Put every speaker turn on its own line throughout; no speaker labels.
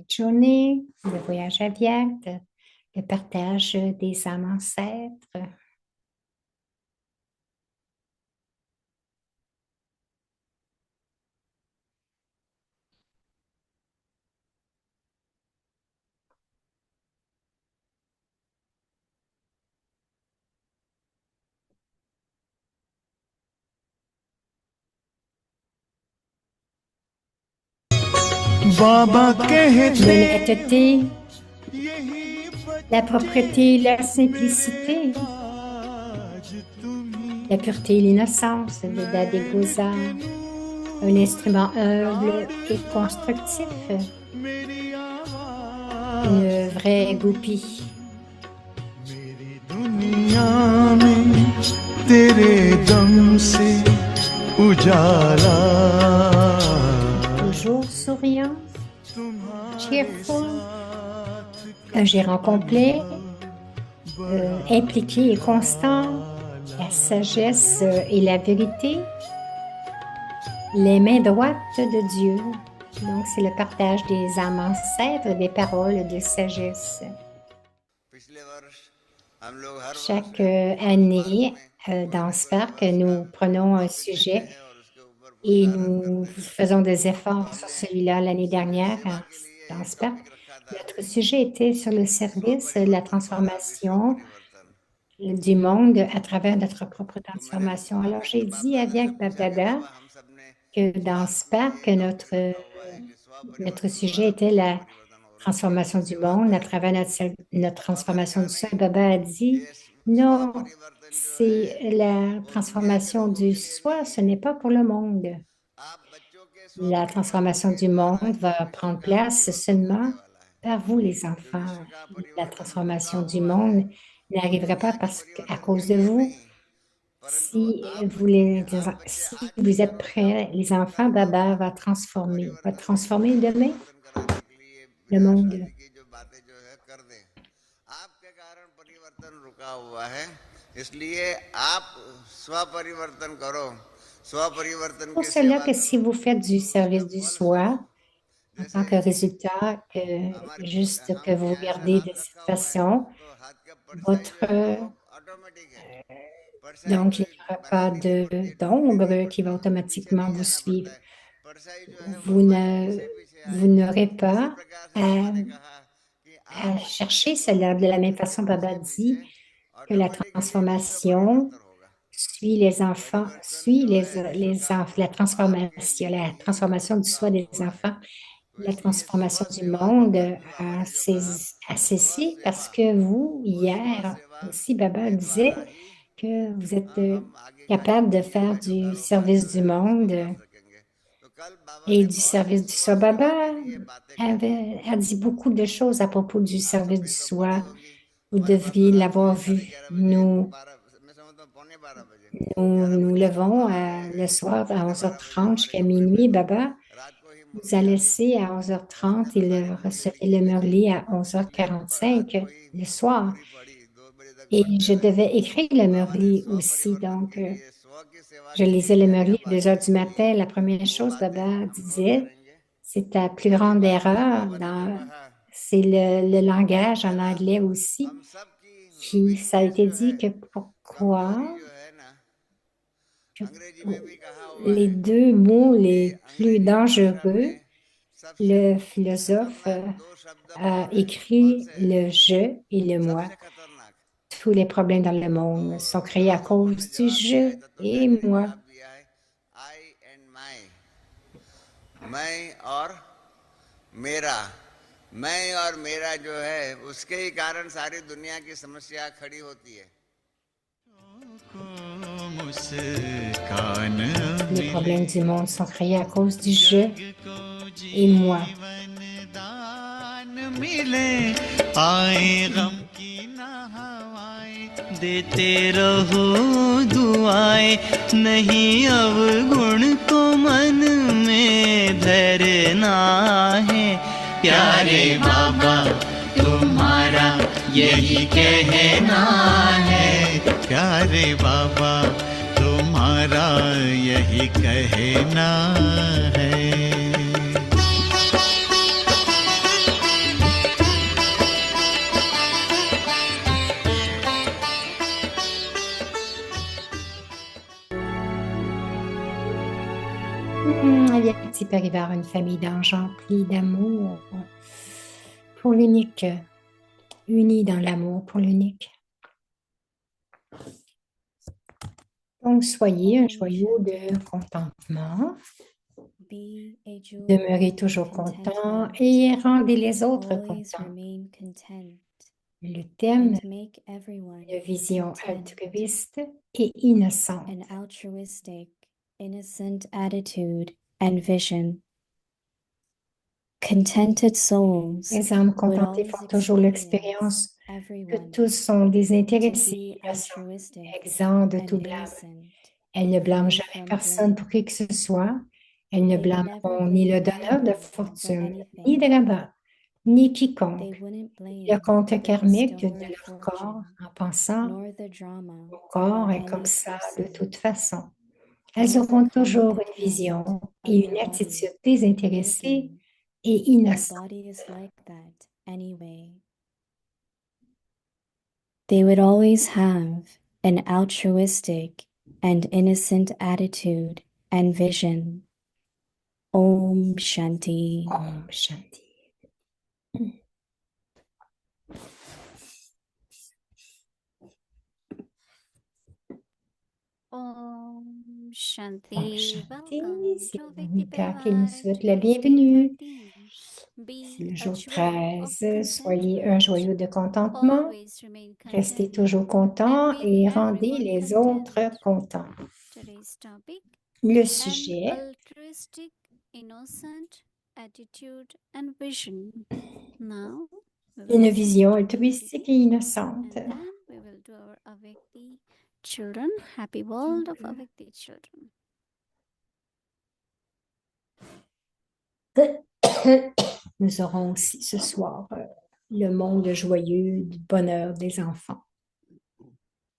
Journée, le voyage à Viet, le partage des âmes ancêtres.
बाबा कहते
L'honnêteté, la propreté, la simplicité, la pureté et l'innocence de Dade Gosa, un instrument humble et constructif, une vraie goupille.
मेरी दुनिया में तेरे दम से उजाला
Toujours souriant, cheerful, un gérant complet, impliqué et constant, la sagesse et la vérité, les mains droites de Dieu. Donc, c'est le partage des âmes ancêtres, des paroles de sagesse. Chaque année, dans Spark, nous prenons un sujet et nous faisons des efforts sur celui-là l'année dernière dans Spark. Notre sujet était sur le service, la transformation du monde à travers notre propre transformation. Alors, j'ai dit à Viak Bapdada que dans Spark, notre sujet était la transformation du monde à travers notre transformation du soi. Baba a dit, non, c'est la transformation du soi, ce n'est pas pour le monde. La transformation du monde va prendre place seulement par vous, les enfants. La transformation du monde n'arrivera pas à cause de vous. Si vous êtes prêts, les enfants, Baba va transformer demain le monde. Pour cela que si vous faites du service du soi, en tant que résultat, juste que vous regardez de cette façon, donc il n'y aura pas d'ombre qui va automatiquement vous suivre. Vous n'aurez pas à chercher cela. De la même façon, Baba dit que la transformation suit les enfants, la transformation du soi des enfants, la transformation du monde a cessé parce que vous, hier aussi, Baba disait que vous êtes capable de faire du service du monde et du service du soi. Baba a dit beaucoup de choses à propos du service du soi. Vous devriez l'avoir vu. Nous levons le soir à 11h30 jusqu'à minuit. Baba nous a laissé à 11h30 et recevait le Murli à 11h45 le soir. Et je devais écrire le Murli aussi. Donc, je lisais le Murli à 2 heures du matin. La première chose, Baba disait, c'est ta plus grande erreur. C'est le langage en anglais aussi. Ça a été dit que pourquoi les deux mots les plus dangereux, le philosophe a écrit le je et le moi. Tous les problèmes dans le monde sont créés à cause du je et moi.
मैं और मेरा जो है उसके ही कारण सारी दुनिया की समस्या खड़ी होती है
Les problèmes du monde sont créés à cause du je et moi.
देते रहो दुआएं नहीं अवगुण को मन में धरना है प्यारे बाबा तुम्हारा यही कहना है प्यारे बाबा तुम्हारा यही कहना है
j'espère, il va y avoir une famille d'anges emplie d'amour pour l'unique, unis dans l'amour pour l'unique. Donc, soyez un joyau de contentement,
Be a jewel
demeurez
of
toujours content
contentment.
et rendez les autres
Always
contents.
remain content
Le thème,
and make everyone
une vision
content.
altruiste et innocente.
An altruistic, innocent attitude and vision. Contented souls
Les âmes
would
contentées
always
font toujours
experience
l'expérience que
everyone
tous sont
to
désintéressés,
be
innocents,
altruistic
exempts de
and
tout blâme.
innocent,
Elles ne blâment
free
jamais
from
personne pour
blame.
qui que ce soit. Elles ne
They would never
blâmeront ni le
blame
donneur de
anyone for
fortune, ni
anything.
Rabat, ni
They
quiconque.
wouldn't
Le
blame
compte
the
karmique de
bestower of
leur corps
fortune,
en pensant
nor the drama
mon corps
or
est comme
any
ça de
person,
toute façon. Elles
nor the
auront toujours
karmic
une vision
account
et
of
une
their
attitude
body,
désintéressée
thinking
et
their
innocente.
body is like that anyway. They would always have an altruistic and innocent attitude and vision. Om Shanti.
Om Shanti.
Om
Om
Shanti.
Shanti.
Welcome
C'est
to
Monica qui nous
Victor
souhaite la
Today's day
bienvenue.
13.
C'est
Be
le
a
jour
jewel of
13. Soyez un
contentment.
joyau de contentement.
Always remain
Restez
content
toujours
and
content
make
et rendez
everyone
les
content.
autres contents.
Today's topic:
Le
an
sujet,
altruistic, innocent attitude and vision. Now, we will
une
listen
vision
to
altruistique
Avekti,
et innocente.
and then we will do our Avekti children. Happy world of Avekti children.
Nous aurons aussi ce soir le monde joyeux du bonheur des enfants.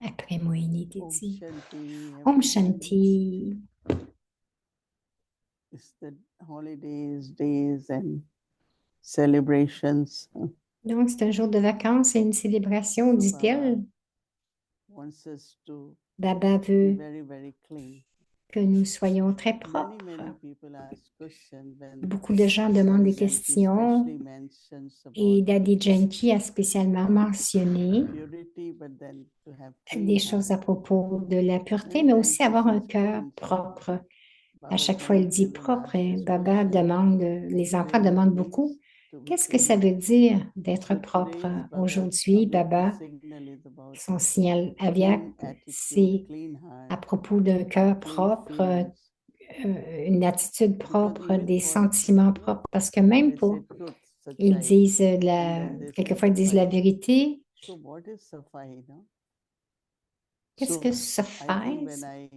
Après Moïni
Om
Titi.
Shanti,
Om
everyone.
Shanti.
It's the holidays, days, and celebrations.
Donc, c'est un jour de vacances et une célébration,
So
dit-elle.
Baba wants us to
Baba
be
veut
very, very clean.
que nous soyons très
Many,
propres.
many people ask questions when
Beaucoup de gens demandent des
Sadhu Jayanti
questions
especially mentions
et
about
Daddy Janki a spécialement mentionné
purity, but then to have
des
clean
choses à
heart.
propos de la pureté,
Many
mais
times
aussi
she
avoir un
says
cœur
clean, so
propre. À
Baba
chaque fois, elle dit
Janaki will
propre.
ask
Et
this
Baba
question,
demande,
what
les
it
enfants
really
demandent
means
beaucoup.
to be
Qu'est-ce que ça
clean.
veut dire d'être
So
propre?
today's Baba
Aujourd'hui,
Avekti
Baba,
signal is about
son signal aviaque,
clean attitude,
c'est
clean
à
heart,
propos d'un cœur
clean
propre,
feelings.
une attitude
Because
propre,
even
des
for
sentiments propres. Parce que même
they
pour,
say truth,
ils
sachai,
disent
and then they say
quelquefois ils disent la
safai.
vérité.
So what is safai, no?
Qu'est-ce que
So
ça
I think
fait?
when I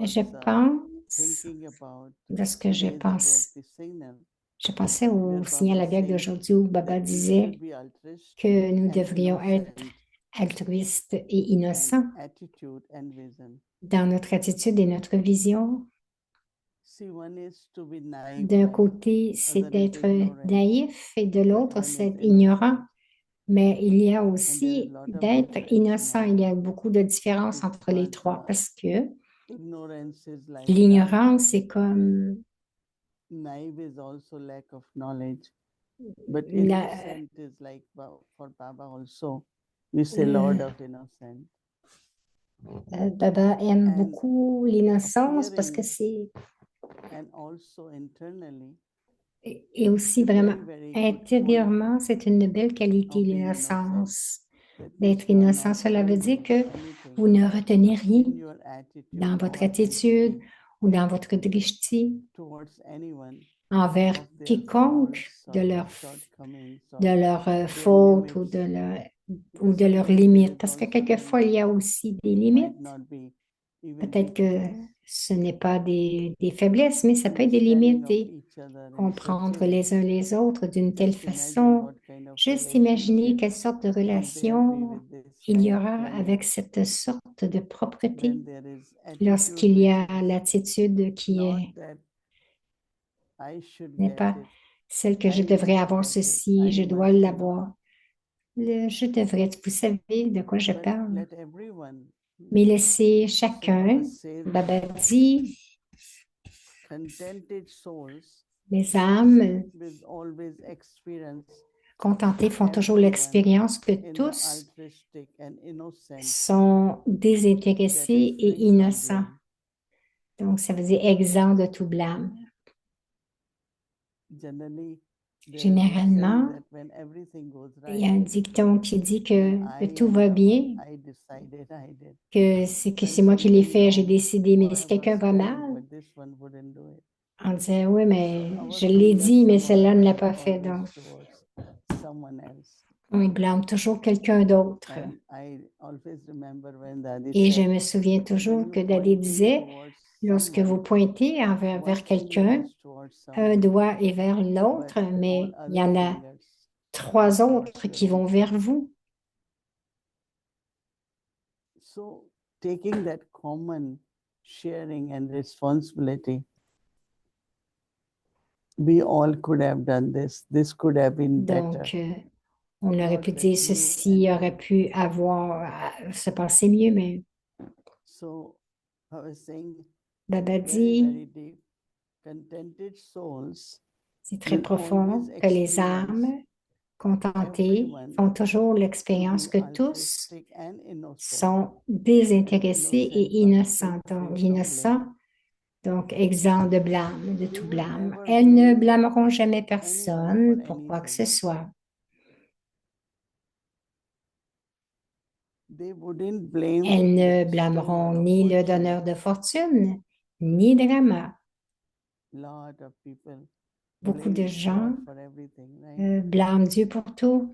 Je
was
pense,
thinking about
lorsque je
today's
pense,
Avekti signal,
je pensais au
where
signal
Baba
aviaque
says
d'aujourd'hui où Baba
that we
disait
should be altruistic
que nous
and
devrions être
innocent
altruistes et
and
innocents
attitude and vision.
dans notre attitude et notre vision.
See, one is to be
D'un
naive,
côté, c'est
other is
d'être
ignorant,
naïf et de
but
l'autre,
one is
c'est ignorant.
innocent.
Mais il y a
And there is
aussi
a lot of
d'être
difference
innocent. Il y
among
a beaucoup de différences entre les
because
trois parce que
ignorance is like
l'ignorance, c'est comme
naive is also lack of knowledge, but
la,
innocent is like for Baba also. We say Lord of Innocent.
Baba aime
And
beaucoup l'innocence parce que
appearing
c'est
and also internally
et aussi
it's a
vraiment
very good
intérieurement, c'est une belle qualité,
of being innocent.
l'innocence.
That means
D'être
you are
innocent,
not
cela veut dire
holding
que
anything
vous ne retenez rien
in your
dans
attitude
votre
or
attitude
drishti
ou dans votre drishti
towards anyone
envers
of their
quiconque
faults or shortcomings
de
or
leur
their
faute
limits.
ou
Because
de leurs
sometimes there
limites.
is
Parce que
also
quelquefois,
things
il y a aussi des
might
limites.
not be even
Peut-être que
weakness.
ce n'est pas des faiblesses, mais ça peut être des
Understanding
limites
of
et
each other in
comprendre
such a way.
les uns les autres d'une telle
Just imagine
façon.
what kind of
Juste imaginer
relationship
quelle sorte de
will there be
relation
with this
il y
kind of
aura avec
cleanness
cette sorte de propreté
when there is attitude
lorsqu'il y
which
a
is
l'attitude qui
not
est,
that I should
n'est
get
pas
it,
celle que je
I
devrais
must
avoir
get it,
ceci,
I
je dois
must, you know.
l'avoir. Je devrais, vous savez de quoi je
But
parle.
let everyone,
Mais laissez
so Baba
chacun,
says
Baba
that
dit,
contented souls
Les âmes
will always experience
contentées font toujours
everyone
l'expérience que
in the
tous
altruistic and innocent
sont
that
désintéressés
is
et
free from
innocents.
blame.
Donc, ça veut dire exempt de tout blâme.
Generally, there is a saying
Généralement,
that when everything goes
il y a
right,
un dicton qui dit
then
que
I
tout
am
va
the
bien,
one, I decided, I did.
que
When
c'est moi qui l'ai
something
fait, j'ai
wrong,
décidé, mais
oh,
si
I
quelqu'un
was
va
telling,
mal,
but this one wouldn't do it.
on disait, oui, mais
Our
je l'ai
finger
dit, mais celle-là ne l'a
points
pas fait,
always
donc
towards someone else.
on blâme toujours quelqu'un d'autre.
And I always remember when Dadi
Et je
said,
me souviens
when
toujours
you
que Daddy
pointing
disait,
towards
lorsque vous
someone,
pointez vers
one finger
quelqu'un,
is towards
un
someone,
doigt est vers
but
l'autre,
all
mais il y
other
en a
fingers
3
are towards
autres
your
qui
own
vont
self.
vers vous.
So taking that common sharing and responsibility, we all could have done this. This could have been better.
Donc, on aurait
Not
pu
that
dire
you
ceci
and
aurait
I.
pu se passer mieux, mais
So I was saying,
Baba
it's very,
dit,
very deep. Contented souls
c'est très
will
profond,
always
que les
experience
âmes contentées
everyone
font toujours
to
l'expérience
be
que tous
altruistic and innocent.
sont
And
désintéressés et
innocent
innocents.
from free
Donc,
from
innocents,
blame.
donc exempts de blâme, de
They
tout
will
blâme.
never
Elles ne
blame
blâmeront jamais
anyone
personne
for
pour quoi que ce
anything.
soit.
They wouldn't blame
Elles ne
the
blâmeront
bestower of
ni le
fortune.
donneur de fortune, ni Drama.
Lot of people
Beaucoup de
blame
gens
God for everything, right?
blâment Dieu pour tout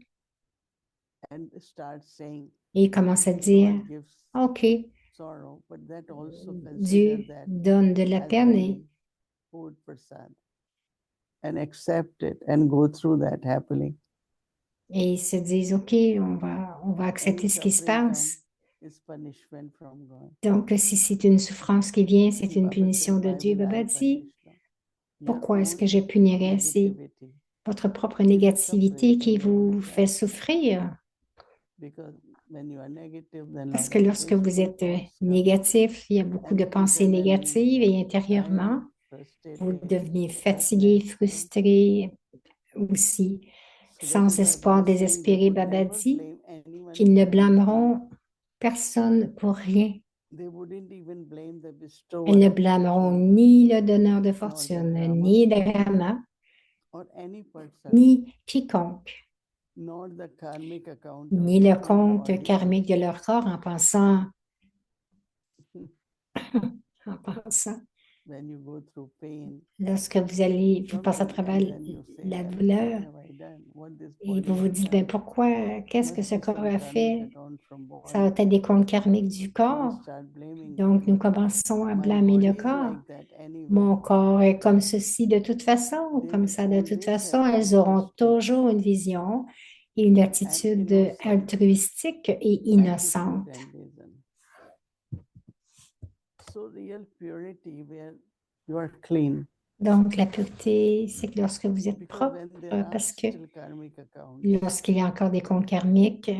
And start saying
et ils commencent à dire,
God gives
OK,
sorrow, but that also consider
Dieu
that
donne de la
as
peine
being food prasad and accept it and go through that happily.
et ils se disent, OK, on va accepter
Any
ce qui se
suffering come
passe.
is punishment from God.
Donc, si c'est une souffrance qui vient, c'est une
Baba
punition
said,
de
why
Dieu.
will
Baba
I
dit,
punish them? Your
pourquoi est-ce
own
que je punirais? C'est
negativity
votre propre
is
négativité
suffering
qui
in
vous fait
yourself.
souffrir.
Because when you are negative, then
Parce
lot
que
of
lorsque vous
wasteful
êtes
thoughts come.
négatif, il y a beaucoup de
And
pensées
internally you
négatives
get
et intérieurement,
tired,
vous
frustrated,
devenez fatigué,
hopeless, right?
frustré aussi,
So that
sans
is why
espoir,
Baba is saying they
désespéré.
would
Baba
never
dit
blame anyone
qu'ils ne
for anything.
blâmeront personne pour rien.
They wouldn't even blame the
Elles
bestower
ne
of
blâmeront
fortune
ni le donneur de
nor the
fortune,
drama
ni Drama,
or any person,
ni quiconque,
nor the karmic account of
ni le
their own
compte
body.
karmique de leur corps en pensant, en pensant,
When you go through pain,
lorsque vous passez à
suffering,
travers
and then you say
la
that,
douleur,
what have I done? What this
et
body
vous vous
has
dites,
done?
ben pourquoi, qu'est-ce que
Must
ce
be
corps
some
a
karmic
fait?
account from
Ça va
body.
être des comptes karmiques du
So we
corps.
start blaming
Donc,
God.
nous commençons à
My
blâmer
body
le
is
corps.
like that anyway.
Mon corps est comme ceci de toute façon,
They
comme
will
ça de toute
always
façon.
have
Elles auront
altruistic
toujours une vision et une
and
attitude
innocent
altruistique et
attitude
innocente.
and vision. So real purity where you are clean.
Donc, la pureté, c'est que lorsque vous êtes
Because
propre,
when there are
parce que
still karmic accounts,
lorsqu'il y a encore des comptes karmiques,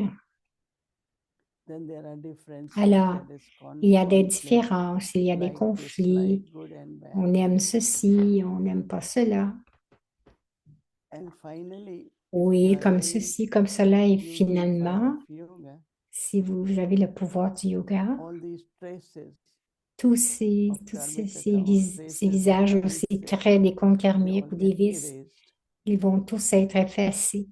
then there are differences,
alors
there is
il y a des
conflict,
différences, il y a des
like,
conflits.
dislike, good and bad.
On aime ceci, on n'aime pas cela.
And finally,
Oui,
you are
comme
really
ceci, comme cela. Et
using fire
finalement,
of yoga,
si vous avez le pouvoir du yoga,
all these traces
tous ces,
of
tous
karmic
ces
account,
ces
traces
visages
of
ou ces
vices,
traits des comptes
they
karmiques
all
ou des
get
vices,
erased.
ils vont tous être effacés.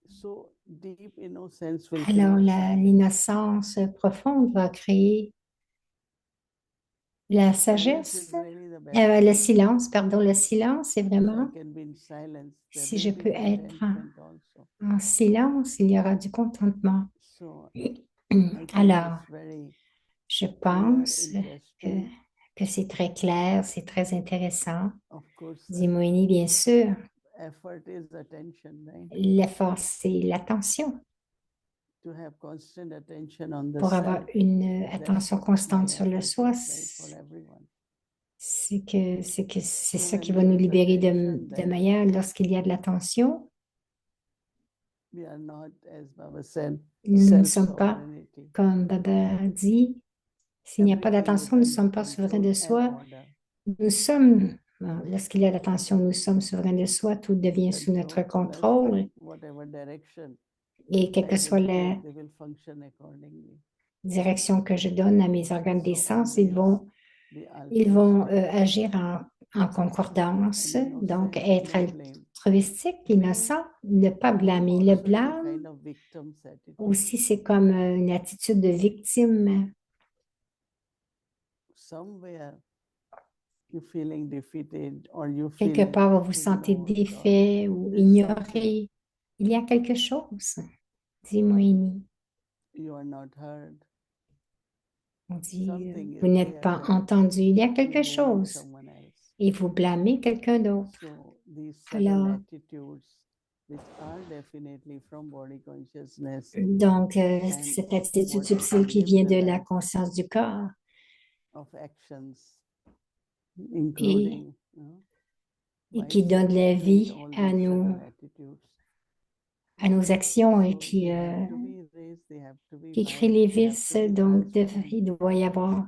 So deep innocence will
Alors,
create silence.
l'innocence profonde va créer la
Silence is
sagesse.
really the best
Le
thing.
silence, pardon, le silence, c'est
If I
vraiment,
can be in silence, there
si
will
je
be
peux être
contentment also.
en silence, il y aura du contentement.
So I think
Alors,
it's very
je
clear,
pense
interesting.
que c'est très clair, c'est très intéressant.
Of course,
Dimouni, bien sûr,
effort is attention, right?
l'effort, c'est l'attention.
To have constant attention on the
Pour avoir
self.
une
That's
attention
what my
constante sur le
effort
soi,
is, right, for everyone.
c'est
So
ça
when
qui va
there
nous
is
libérer
attention,
de
then
manière. Lorsqu'il y a de l'attention,
we are not, as Baba said,
nous ne sommes pas,
self-sovereignty.
comme Baba dit, s'il n'y a pas
Everything is
d'attention, nous ne
under
sommes pas souverains
control
de
and
soi.
order.
Nous sommes Bon, lorsqu'il y a l'attention, nous sommes souverains de soi, tout devient
that
sous notre
bless
contrôle.
whatever direction
Et quelle que
I
soit
will
la
take, they will function accordingly.
direction que je donne à mes organes des
So
sens, ils
always
vont,
be
ils vont
altruistic
agir en concordance.
and
Donc,
innocent,
être
no blame.
altruistique,
Blame
innocent, ne pas blâmer. Le
also is a
blâme
kind of victim's attitude.
aussi, c'est comme une attitude de victime.
Somewhere you feeling defeated or you
Quelque
feeling
part, vous vous sentez
ignored or
défait ou
there's something
ignoré. Il y a quelque chose, dit Moïni.
you are not heard.
On dit,
Something
vous
is
n'êtes
there
pas
that
entendu. Il y a
you're
quelque
blaming
chose
someone else.
et vous blâmez quelqu'un d'autre.
So these
Alors,
subtle attitudes, which are definitely from body consciousness
donc,
and
cette attitude
what
subtile qui
gives
vient
the
de la
life
conscience du corps
of actions,
et,
including
et qui
mindset,
donne la
create
vie
all
à
these
nos,
subtle attitudes.
à nos actions et
So
qui,
they have to be erased, they have to be
qui crée les
balanced, they have
vices.
to be
Donc,
transformed.
il doit y avoir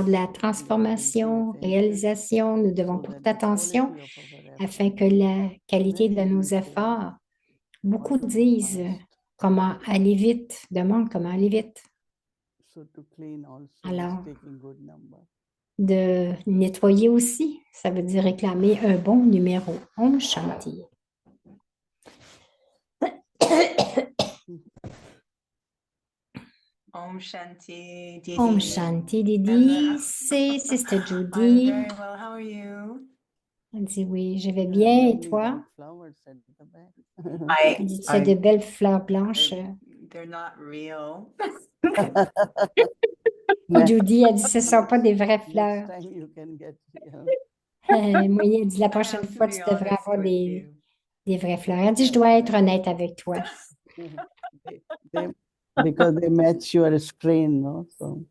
de la
So we are going to
transformation,
pay attention
réalisation. Nous devons
so
porter
that the
attention
quality of our
afin que
efforts,
la qualité de
many
nos
people
efforts,
want
beaucoup
to go
disent
fast.
comment aller vite, demandent comment aller vite.
So to clean also is
Alors,
taking good number.
de nettoyer aussi, ça veut dire réclamer un bon numéro. Om Shanti.
Om Shanti, Didi.
Om Shanti, Didi.
Hello.
C'est Sister
I'm
Judy.
very well. How are you?
Elle dit oui, je vais
You have
bien. Et
lovely
toi?
white flowers at the back.
Elle dit, tu as de belles fleurs blanches.
They're not real.
Judy a dit, ce ne sont pas des vraies
Next
fleurs.
time you can get
Moi, elle dit, la
I
prochaine
have to
fois,
be
tu devrais
honest
avoir
with you.
des vraies fleurs. Elle dit, je dois être honnête avec toi.
because they match your screen, no? So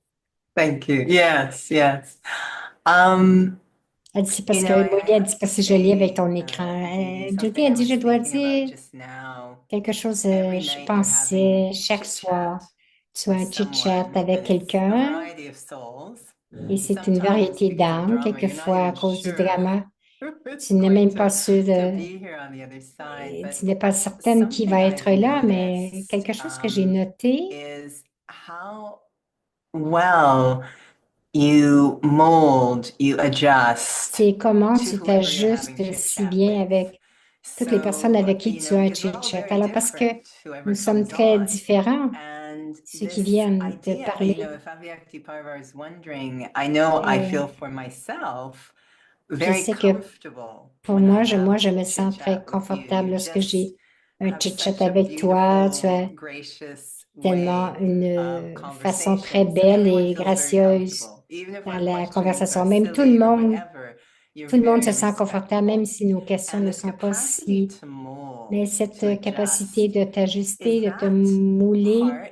Thank you. Yes, yes.
Elle dit, c'est parce
You
que
know,
moi,
I
elle
have
dit,
to
parce que c'est joli avec
say,
ton écran.
Didi,
Judy
something
a
I
dit,
was
je dois
thinking about
dire
just now.
quelque chose,
Every
je
night you're
pensais
having
chaque soir,
chit-chat
tu as
with
un chit-chat
someone,
avec
and it's a
quelqu'un
variety of souls.
et c'est une
Sometimes
variété
because of
d'âmes.
drama, you're not
Quelquefois, à
even
cause du
sure
drama,
who's
tu n'es
going
même pas sûr
to be here on the other side. But
tu n'es pas certaine qui
something
va être
I've
là, mais
noticed
quelque chose que j'ai noté,
is how well you mold, you adjust
c'est comment
to
tu
whoever you're having
t'ajustes
chit
si
chat
bien
with.
avec toutes les personnes
So,
avec qui
you
tu
know,
as un
because we're all
chit-chat.
very
Alors, parce que
different, whoever
nous sommes
comes
très
on.
différents,
And
ceux qui
this
viennent te
idea,
parler.
you know, if Avyakti Parvar is wondering, I know I
Et
feel for myself
je
very
sais que
comfortable
pour
when I
moi,
have
je me sens très
chit-chat with you.
confortable
You
lorsque
just
j'ai un
have
chit-chat
such a
avec toi. Tu as
beautiful, gracious
tellement
way
une
of
façon très
conversation. So
belle
everyone
et
feels very
gracieuse
comfortable. Even if
dans
our
la
questions
conversation.
are
Même
silly or whatever, you're
tout le monde
very
se sent confortable, même
respectful.
si nos questions
And
ne
this
sont pas
capacity
si...
to
Mais
mold,
cette
to
capacité
adjust,
de
is
t'ajuster, de te
that
mouler,
part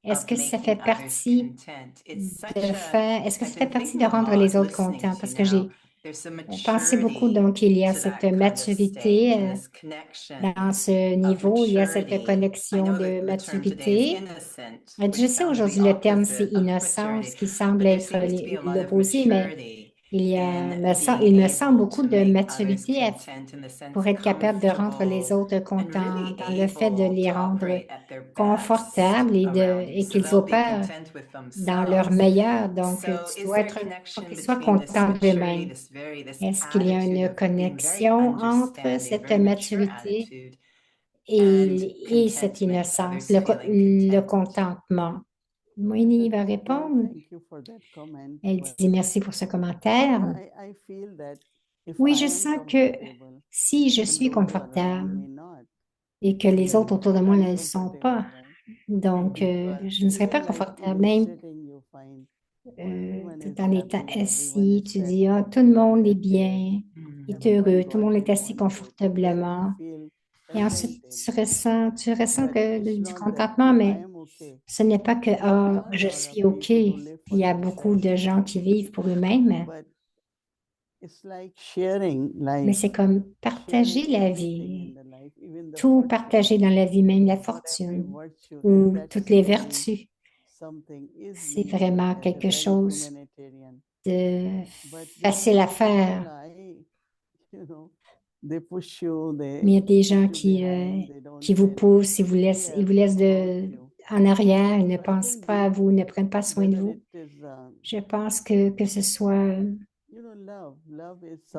est-ce
of
que ça fait
making others
partie
content? It's
de
such a,
faire... Est-ce que ça
I've
fait
been
partie de
thinking a
rendre les
lot
autres
listening
contents?
to you
Parce que
now.
j'ai
There's a
pensé beaucoup,
maturity
donc il y a
to
cette
that kind of state
maturité
and this connection
dans ce
of
niveau, il y a cette
maturity. I
connexion
know
de
that the term today is
maturité.
innocent,
Je
which
sais
sounds the
aujourd'hui le terme c'est
opposite of
innocence
maturity,
qui semble
but there
être
seems to be a lot of
l'opposé, mais
maturity
il y
in
a,
being
il me semble
able
beaucoup
to
de
make others
maturité
content in the
pour
sense
être capable de rendre les
comfortable
autres
and
contents,
really
dans le fait de
able
les
to
rendre
operate at their best
confortables
around you.
et
So
qu'ils
they'll be
opèrent
content with
dans leur
themselves.
meilleur. Donc,
So
tu
is
dois
there a
être, faut
connection
qu'ils soient
between this
contents
maturity,
d'eux-mêmes.
this
Est-ce qu'il y a
attitude
une
of being very
connexion entre
understanding,
cette
very mature
maturité
attitude and
et cette
contentment,
innocence,
others feeling
le
content?
contentement? Moïni va répondre.
thank you for that comment.
Elle
But
dit merci pour ce commentaire.
I feel that if
Oui,
I
je
am
sens que
comfortable
si je
and
suis
those who are around
confortable
me not,
et que les autres
then
autour de
should
moi
I
ne le sont pas,
comfortable, right?
donc
Because
je ne serai pas
even like
confortable.
even
Même
sitting, you find everyone is
tout en étant
happy, everyone
assis,
is
tu dis, ah,
settled,
tout le
everyone
monde est
take care,
bien, il est
everyone
heureux, tout le
got
monde est
they
assis
wanted, then you
confortablement.
feel
Et ensuite,
contented.
tu ressens
But
que
it's
du
not that
contentement,
if I
mais
am okay.
ce n'est pas que
There
ah,
are a
je
lot of
suis OK.
people who live
Il
for
y a beaucoup de
themselves,
gens qui vivent pour eux-mêmes,
but it's like sharing
mais
life,
c'est comme partager
sharing
la
everything
vie,
in the life, even the
tout
fortune
partager dans la vie, même la
or every
fortune
virtue.
ou
That's
toutes les
really
vertus.
something is
C'est
meaningful
vraiment
as a
quelque
very
chose
humanitarian.
de
But there
facile
are
à
people
faire.
They push you,
Mais il y a des gens qui vous poussent, ils vous laissent en arrière, ils ne pensent pas à vous, ne prennent pas soin de vous. Je pense que ce soit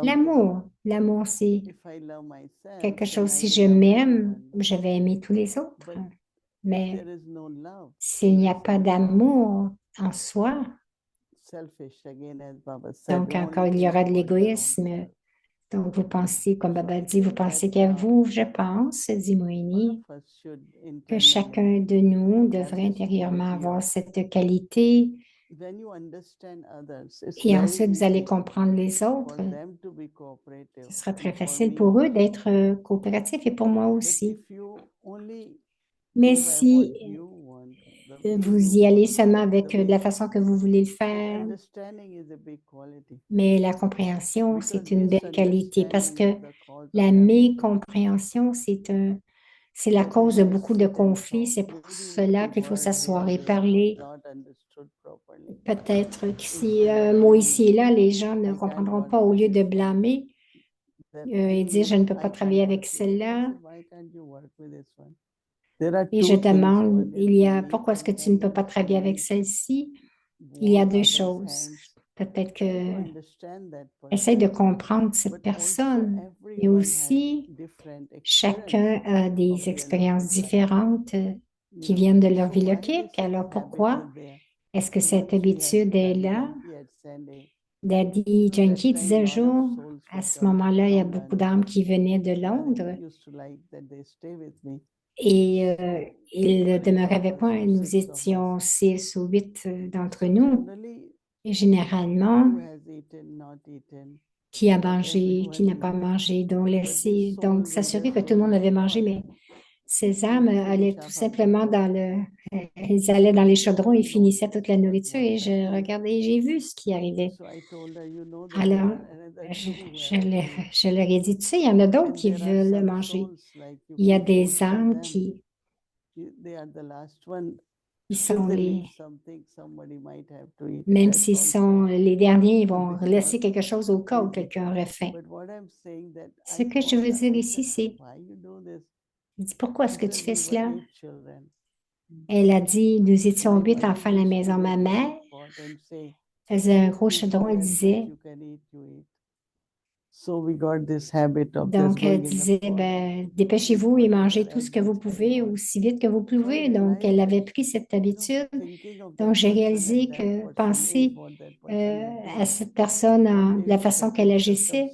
l'amour. L'amour, c'est quelque chose. Si je m'aime, je vais aimer tous les autres. Mais s'il n'y a pas d'amour en soi, donc encore il y aura de l'égoïsme. Donc vous pensez, comme Baba dit, vous pensez qu'à vous, je pense, dit Moini, que chacun de nous devrait intérieurement avoir cette qualité. Et ensuite, vous allez comprendre les autres. Ce sera très facile pour eux d'être coopératifs et pour moi aussi. Mais si vous y allez seulement avec de la façon que vous voulez le faire, mais la compréhension, c'est une belle qualité parce que la mécompréhension, c'est la cause de beaucoup de conflits. C'est pour cela qu'il faut s'asseoir et parler. Peut-être que si un mot ici et là, les gens ne comprendront pas au lieu de blâmer et dire je ne peux pas travailler avec celle-là. Et je demande, pourquoi est-ce que tu ne peux pas travailler avec celle-ci? Il y a deux choses. Peut-être que essaye de comprendre cette personne. Et aussi, chacun a des expériences différentes qui viennent de leur vie logique. Alors pourquoi est-ce que cette habitude est là? Daddy Janki disait un jour, à ce moment-là, il y a beaucoup d'âmes qui venaient de Londres. Et il demeurait avec moi. Nous étions 6 ou 8 d'entre nous. Et généralement, qui a mangé, qui n'a pas mangé, donc s'assurer que tout le monde avait mangé, mais ces âmes allaient tout simplement ils allaient dans les chaudrons et finissaient toute la nourriture et je regardais, j'ai vu ce qui arrivait. Alors, je leur ai dit, tu sais, il y en a d'autres qui veulent manger. Il y a des âmes qui sont même s'ils sont les derniers, ils vont laisser quelque chose au cas où quelqu'un aurait faim. Ce que je veux dire ici, c'est, il dit, pourquoi est-ce que tu fais cela? Elle a dit, nous étions 8 enfants à la maison. Ma mère faisait un gros chaudron, elle disait, donc elle disait, ben, dépêchez-vous et mangez tout ce que vous pouvez aussi vite que vous pouvez. Donc elle avait pris cette habitude. Donc j'ai réalisé que penser à cette personne, la façon qu'elle agissait,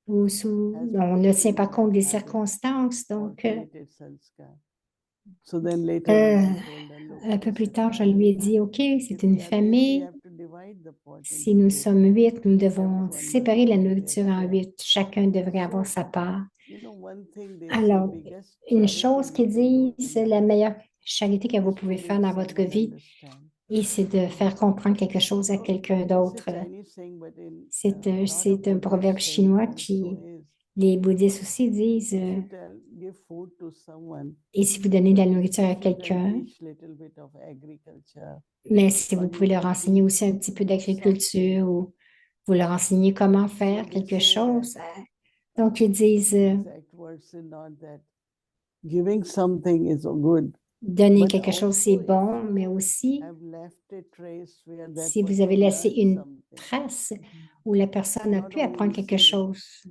on ne tient pas compte des circonstances. Donc un peu plus tard, je lui ai dit, OK, c'est une famille. Si nous sommes 8, nous devons séparer la nourriture en 8. Chacun devrait avoir sa part. Alors, une chose qu'ils disent, c'est la meilleure charité que vous pouvez faire dans votre vie, et c'est de faire comprendre quelque chose à quelqu'un d'autre. C'est un proverbe chinois qui, les bouddhistes aussi disent, et si vous donnez de la nourriture à quelqu'un, mais si vous pouvez leur enseigner aussi un petit peu d'agriculture ou vous leur enseignez comment faire quelque chose. Donc, ils disent, donner quelque chose, c'est bon, mais aussi, si vous avez laissé une trace où la personne a pu apprendre quelque chose,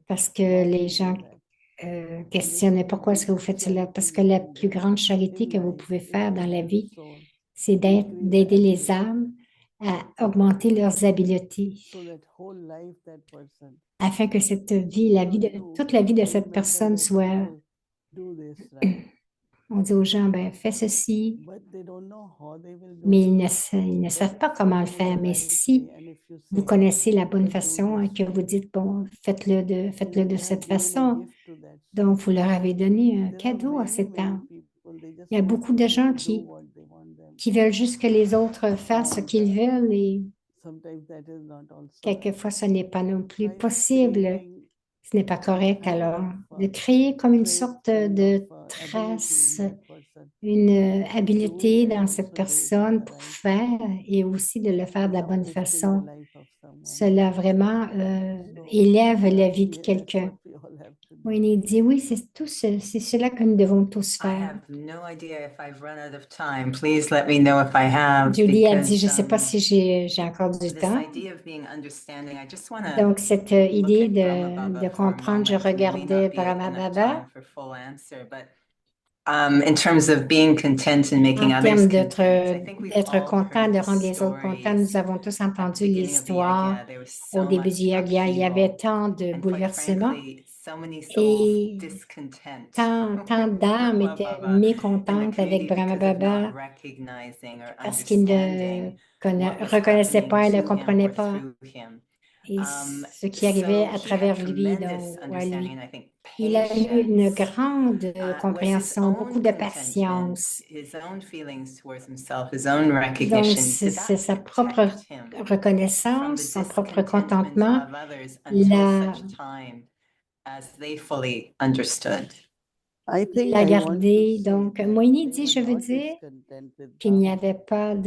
parce que les gens questionnent pourquoi est-ce que vous faites cela, parce que la plus grande charité que vous pouvez faire dans la vie, c'est d'aider les âmes à augmenter leurs habiletés, afin que cette vie, toute la vie de cette personne soit... On dit aux gens, ben, fais ceci, mais ils ne savent pas comment le faire. Mais si vous connaissez la bonne façon et que vous dites, bon, faites-le de cette façon, donc vous leur avez donné un cadeau à cette âme. Il y a beaucoup de gens qui veulent juste que les autres fassent ce qu'ils veulent et quelquefois ce n'est pas non plus possible. Ce n'est pas correct. Alors, de créer comme une sorte de trace, une habileté dans cette personne pour faire et aussi de le faire de la bonne façon. cela vraiment élève la vie de
Yes,
quelqu'un.
what we all have to do.
Wayne dit, oui, c'est cela que nous devons tous
I
faire.
have no idea if I've run out of time. Please let me know if I have,
Judy a dit, je ne
because
sais pas si j'ai encore du
this
temps.
idea of being understanding, I just want to
Donc, cette
look
idée
at Brahma
de
Baba for a
comprendre, je
moment. There may
regardais
not be
Brahma
enough
Baba.
time for full answer, but in terms of being content and making
En
others
termes
content, I think we've
d'être
all
content,
heard
de
the
rendre les autres contents, nous
stories
avons tous
at the
entendu
beginning of the
l'histoire.
yagya. There was
Au
so
début
much
du yagya, il y avait
upheaval,
tant de
and quite
bouleversements
frankly, so many souls
et
discontent
tant
with
d'âmes
Brahma
étaient
Baba in the
mécontentes avec
community
Brahma
because of not
Baba
recognizing or
parce qu'ils ne
understanding what was
reconnaissaient
happening
pas et ne
to him
comprenaient
or
pas
through him.
et ce qui arrivait
So
à
he had
travers lui,
tremendous
donc à
understanding
lui.
and I think
Il a eu une
patience
grande
was his
compréhension, beaucoup
own
de
contentment,
patience.
his own feelings towards himself, his own
Donc,
recognition. Did
c'est
that
sa propre
protect him from the
reconnaissance, son propre
discontentment
contentement
of others until
l'a
such time as they fully understood?
I think
l'a
I want to
gardé.
say
Donc,
that
Moïni
they
dit,
were
je veux
not
dire
discontent with
qu'il n'y
Baba,
avait pas
but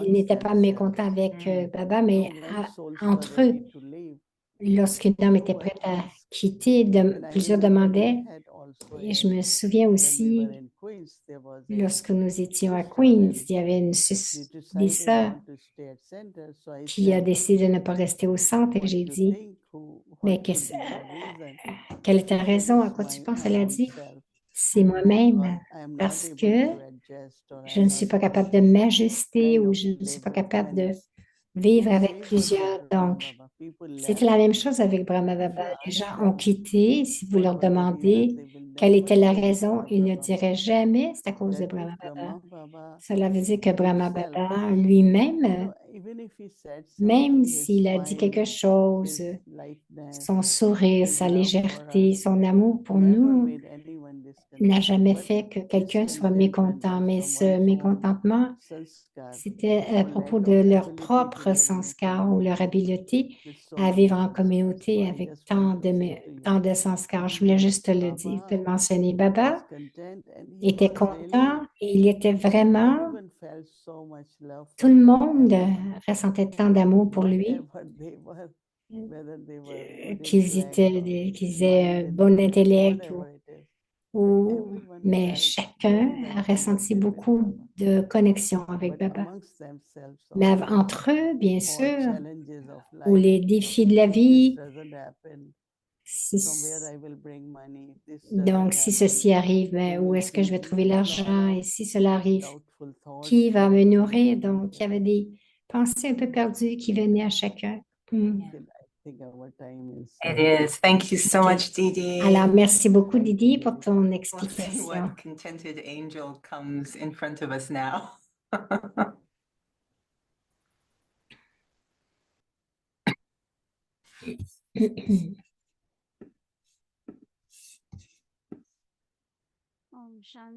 il
amongst
n'était pas mécontent
themselves.
avec
Mm.
Baba, mais
When souls were
entre eux,
ready to leave,
lorsqu'une dame était
were
prête à
asked.
quitter,
And I
plusieurs
remember we
demandaient.
had also
Et je me
in,
souviens
when we were
aussi,
in Queens, there was a
lorsque nous étions à
sister
Queens,
and
il y avait
she
des
decided
sœurs
not to stay at center. So I
qui a
said,
décidé de ne pas rester au centre et
what
j'ai
do you
dit,
think?
mais
What could be the reason?
quelle est ta
She said,
raison? À
it's
quoi tu penses?
my
Elle a
own
dit,
self.
c'est
Because
moi-même,
I am not
parce
able
que
to adjust or
je
I'm
ne
not
suis pas
able
capable de
to
m'ajuster
kind
ou
of
je ne suis
live
pas
with
capable de
many.
vivre
The
avec
same was with
plusieurs.
Brahma
Donc,
Baba. People
c'était
left.
la même chose avec Brahma
If
Baba.
you
Les
ask
gens ont
them
quitté. Si vous
what
leur
was the reason,
demandez
they will
quelle
never
était la
say it's
raison, ils
Brahma
ne
Baba.
diraient jamais c'est à cause de
That
Brahma
means
Baba.
Brahma Baba
Cela veut dire que Brahma
himself,
Baba lui-même,
even if he said
même
something, his
s'il a dit quelque
smile,
chose,
his lightness,
son sourire,
his
sa
love for
légèreté,
us
son amour pour
never
nous
made anyone
n'a
discontent.
jamais
But
fait que quelqu'un soit
discontentment
mécontent.
was
Mais
from
ce
one's own
mécontentement,
sanskar
c'était à
or
propos
lack
de
of
leur
ability to
propre
live in a
sanskar ou leur
community
habileté
with so
à
many
vivre en
sanskars. So
communauté
I
avec
just want to say to
tant
you,
de sanskars. Je voulais juste te le dire, te
Baba
le mentionner.
was
Baba
content and he
était
was really,
content et il était vraiment,
everyone felt so much love
tout
for
le
him.
monde
And
ressentait tant d'amour pour lui,
whatever they were, whether they were good
qu'ils
intellect
étaient,
or
qu'ils aient
mild
un bon
intellect,
intellect
whatever it is, but
ou-
everyone
mais
felt
chacun
very well
a ressenti
connected with
beaucoup
Baba.
de connexion avec
But
Baba.
amongst themselves
Mais
also,
entre eux, bien
all
sûr,
challenges of
ou
life,
les défis de la
if this
vie,
doesn't happen,
si,
from where I will bring money, if this
donc
doesn't
si
happen,
ceci arrive, ben,
who
où
will
est-ce que je
feed
vais
me?
trouver
A lot
l'argent?
of
Et si cela arrive,
doubtful
qui
thoughts
va
were
me nourrir?
coming in
Donc, il y
them.
avait des pensées un peu perdues qui venaient à chacun.
Okay, I think our time is
It is. Thank you so
OK.
much, Didi.
Alors, merci beaucoup,
thank you,
Didi, pour
Didi.
ton
We'll see
explication.
what contented angel comes in front of us now.
Om Shanti.